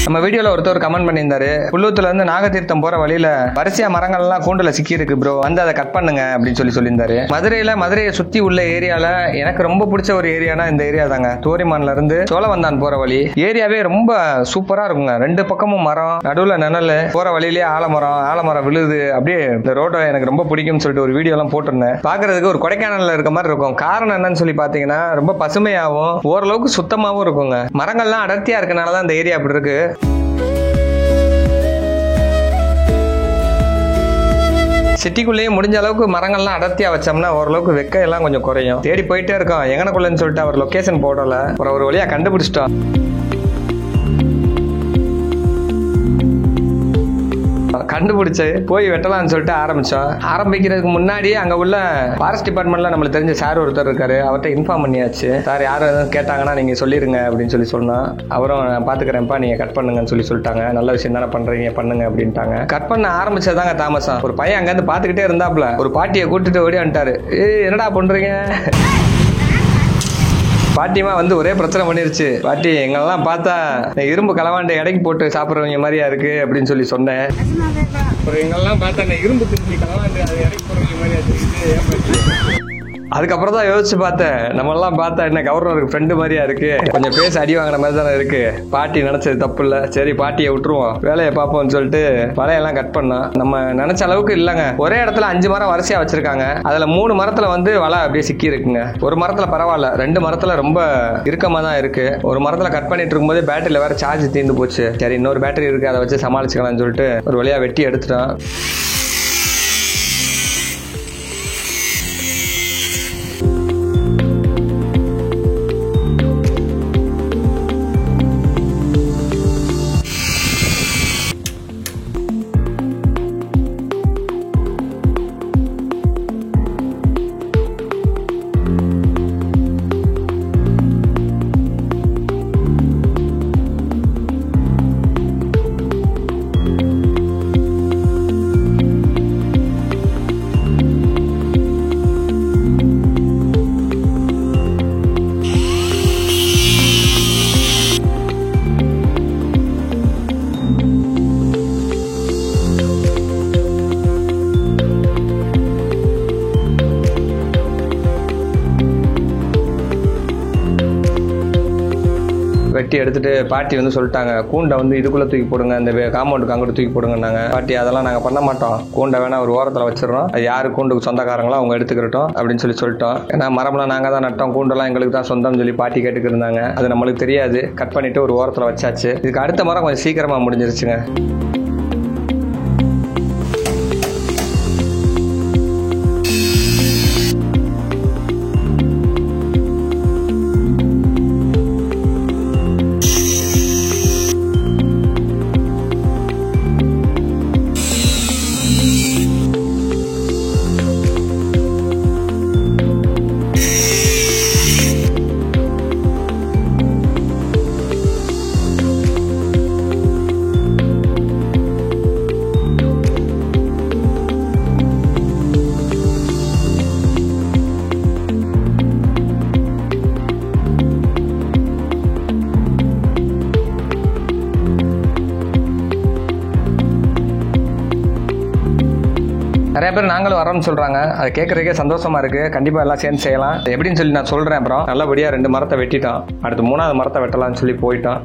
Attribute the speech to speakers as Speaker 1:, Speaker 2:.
Speaker 1: நம்ம வீடியோல ஒருத்தர் கமெண்ட் பண்ணியிருந்தாரு, புல்லூத்துல இருந்து நாகதீர்த்தம் போற வழியில வரிசையா மரங்கள் எல்லாம் கூண்டுல சிக்கி இருக்கு ப்ரோ, வந்து அதை கட் பண்ணுங்க அப்படின்னு சொல்லியிருந்தாரு. மதுரையை சுத்தி உள்ள ஏரியால எனக்கு ரொம்ப பிடிச்ச ஒரு ஏரியானா இந்த ஏரியா தாங்க. தோரிமான்ல இருந்து சோழவந்தான் போற வழி ஏரியாவே ரொம்ப சூப்பரா இருக்குங்க. ரெண்டு பக்கமும் மரம், நடுவுல நிழல், போற வழியிலேயே ஆலமரம் விழுது. அப்படியே இந்த ரோட்டை எனக்கு ரொம்ப பிடிக்கும்னு சொல்லிட்டு ஒரு வீடியோ எல்லாம் போட்டிருந்தேன். பாக்குறதுக்கு ஒரு கொடைக்கானல்ல இருக்க மாதிரி இருக்கும். காரணம் என்னன்னு சொல்லி பாத்தீங்கன்னா ரொம்ப பசுமையாவும் ஓரளவுக்கு சுத்தமாவும் இருக்குங்க. மரங்கள்லாம் அடர்த்தியா இருக்கனாலதான் இந்த ஏரியா அப்படி இருக்கு. சிட்டிக்குள்ளேயே முடிஞ்ச அளவுக்கு மரங்கள்லாம் அடர்த்தியா வச்சோம்னா ஓரளவுக்கு வெக்க எல்லாம் கொஞ்சம் குறையும். தேடி போயிட்டே இருக்கோம் எங்கனக்குள்ளன்னு சொல்லிட்டு அவர் லொகேஷன் போடல. ஒரு வழியா கண்டுபிடிச்சிட்டோம். கண்டுபிடிச்சு போய் வெட்டலாம்னு சொல்லிட்டு ஆரம்பிக்கிறதுக்கு முன்னாடி அங்க உள்ள ஃபாரஸ்ட் டிபார்ட்மெண்ட்ல நம்மளுக்கு தெரிஞ்ச சார் ஒருத்தர் இருக்காரு. அவர்கிட்ட இன்ஃபார்ம் பண்ணியாச்சு. சார் யாரும் கேட்டாங்கன்னா நீங்க சொல்லிருங்க அப்படின்னு சொன்னா அவரும் நான் பாத்துக்கிறேன்ப்பா, நீங்க கட் பண்ணுங்கன்னு சொல்லிட்டாங்க. நல்ல விஷயம் தானே பண்றீங்க, பண்ணுங்க அப்படின்ட்டாங்க. கட் பண்ண ஆரம்பிச்சதாங்க தாமசம். ஒரு பையன் அங்க இருந்து பாத்துக்கிட்டே இருந்தாப்ல. ஒரு பாட்டியை கூட்டிட்டு ஓடி வந்துட்டாரு. என்னடா பண்றீங்க? பாட்டிமா வந்து ஒரே பிரச்சனை பண்ணிருச்சு. பாட்டி எங்களெல்லாம் பார்த்தா இரும்பு கலவாண்டை எடைக்கு போட்டு சாப்பிட்றவங்க மாதிரியா இருக்கு அப்படின்னு சொன்னேன். எங்கெல்லாம் பார்த்தா இரும்பு திருப்பி கலவாண்டு அது எடைக்கு போடுறவங்க மாதிரியா இருக்கு. அதுக்கப்புறம் தான் யோசிச்சு பார்த்தேன், நம்ம எல்லாம் பார்த்தா என்ன கவர்னருக்கு ஃப்ரெண்டு மாதிரியா இருக்கு, கொஞ்சம் பேச அடி வாங்கின மாதிரி தானே இருக்கு. பாட்டி நினைச்சது தப்பு இல்ல, சரி பாட்டியை விட்டுருவோம், வேலையை பார்ப்போம்னு சொல்லிட்டு வலையெல்லாம் கட் பண்ணோம். நம்ம நினைச்ச அளவுக்கு இல்லைங்க. ஒரே இடத்துல 5 மரம் வரிசையா வச்சிருக்காங்க. அதுல 3 மரத்துல வந்து வலை அப்படியே சிக்கி இருக்குங்க. ஒரு மரத்துல பரவாயில்ல, 2 மரத்துல ரொம்ப இறுக்கமா தான் இருக்கு. ஒரு மரத்துல கட் பண்ணிட்டு இருக்கும்போது பேட்டரியில வேற சார்ஜ் தீர்ந்து போச்சு. சரி இன்னொரு பேட்டரி இருக்கு, அதை வச்சு சமாளிச்சுக்கலாம்னு சொல்லிட்டு ஒரு வழியா வெட்டி எடுத்துட்டோம். வெட்டி எடுத்துட்டு பாட்டி வந்து சொல்லிட்டாங்க, கூண்டை வந்து இதுக்குள்ள தூக்கி போடுங்க, அந்த காம்பவுண்டுக்கு அங்கிட்டு தூக்கி போடுங்கன்னாங்க. பாட்டி அதெல்லாம் நாங்கள் பண்ண மாட்டோம், கூண்டை வேணா ஒரு ஓரத்தில் வச்சிடறோம், அது யாரு கூண்டுக்கு சொந்தக்காரங்களோ அவங்க எடுத்துக்கிட்டோம் அப்படின்னு சொல்லிட்டோம். ஏன்னா மரம்லாம் நாங்கள் தான் நட்டோம், கூண்டெல்லாம் எங்களுக்கு தான் சொந்தம்னு சொல்லி பாட்டி கேட்டுக்கு இருந்தாங்க. அது நம்மளுக்கு தெரியாது. கட் பண்ணிட்டு ஒரு ஓரத்தில் வச்சாச்சு. இதுக்கு அடுத்த மரம் கொஞ்சம் சீக்கிரமா முடிஞ்சிருச்சுங்க. நிறைய பேர் நாங்களும் வரோம்னு சொல்றாங்க. அதை கேட்கறதுக்கே சந்தோஷமா இருக்கு. கண்டிப்பா எல்லாம் சேர்ந்து செய்யலாம் எப்படின்னு சொல்லி நான் சொல்றேன். அப்புறம் நல்லபடியா 2 மரத்தை வெட்டிட்டோம். அடுத்து 3வது மரத்தை வெட்டலாம்னு சொல்லி போயிட்டோம்.